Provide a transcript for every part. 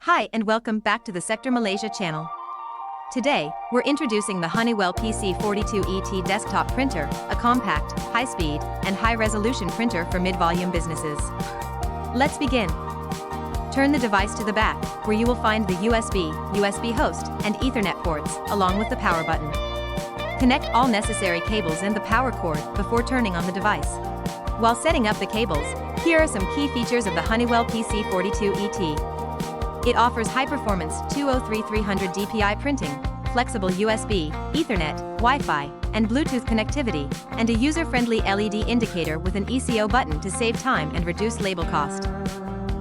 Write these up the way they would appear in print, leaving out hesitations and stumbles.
Hi and welcome back to the Sektor Malaysia channel. Today, we're introducing the Honeywell PC42E-T desktop printer, a compact, high-speed, and high-resolution printer for mid-volume businesses. Let's begin. Turn the device to the back, where you will find the USB host, and Ethernet ports, along with the power button. Connect all necessary cables and the power cord before turning on the device. While setting up the cables, here are some key features of the Honeywell PC42E-T. It offers high-performance 203300 DPI printing, flexible USB, Ethernet, Wi-Fi, and Bluetooth connectivity, and a user-friendly LED indicator with an ECO button to save time and reduce label cost.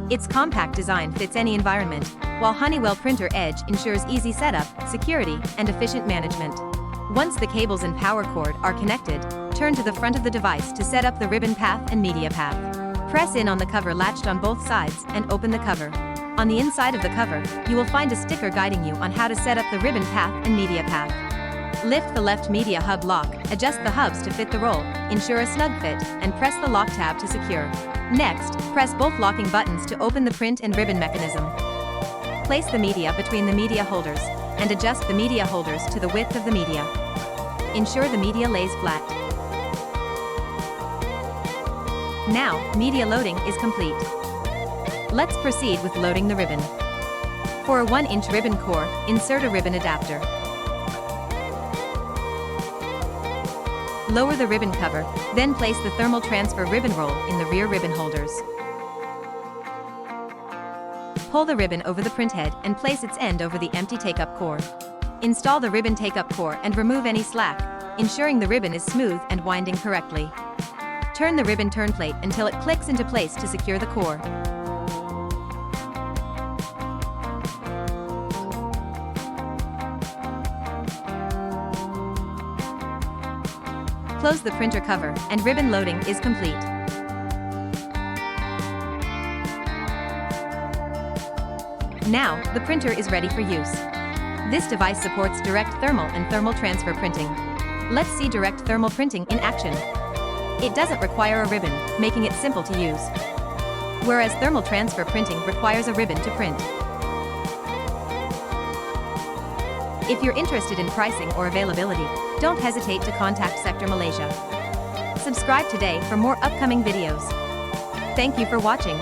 Its compact design fits any environment, while Honeywell Printer Edge ensures easy setup, security, and efficient management. Once the cables and power cord are connected, turn to the front of the device to set up the ribbon path and media path. Press in on the cover latched on both sides and open the cover. On the inside of the cover, you will find a sticker guiding you on how to set up the ribbon path and media path. Lift the left media hub lock, adjust the hubs to fit the roll, ensure a snug fit, and press the lock tab to secure. Next, press both locking buttons to open the print and ribbon mechanism. Place the media between the media holders, and adjust the media holders to the width of the media. Ensure the media lays flat. Now, media loading is complete. Let's proceed with loading the ribbon. For a 1-inch ribbon core, insert a ribbon adapter. Lower the ribbon cover, then place the thermal transfer ribbon roll in the rear ribbon holders. Pull the ribbon over the print head and place its end over the empty take-up core. Install the ribbon take-up core and remove any slack, ensuring the ribbon is smooth and winding correctly. Turn the ribbon turn plate until it clicks into place to secure the core. Close the printer cover, and ribbon loading is complete. Now, the printer is ready for use. This device supports direct thermal and thermal transfer printing. Let's see direct thermal printing in action. It doesn't require a ribbon, making it simple to use. Whereas thermal transfer printing requires a ribbon to print. If you're interested in pricing or availability, don't hesitate to contact Sektor Malaysia. Subscribe today for more upcoming videos. Thank you for watching.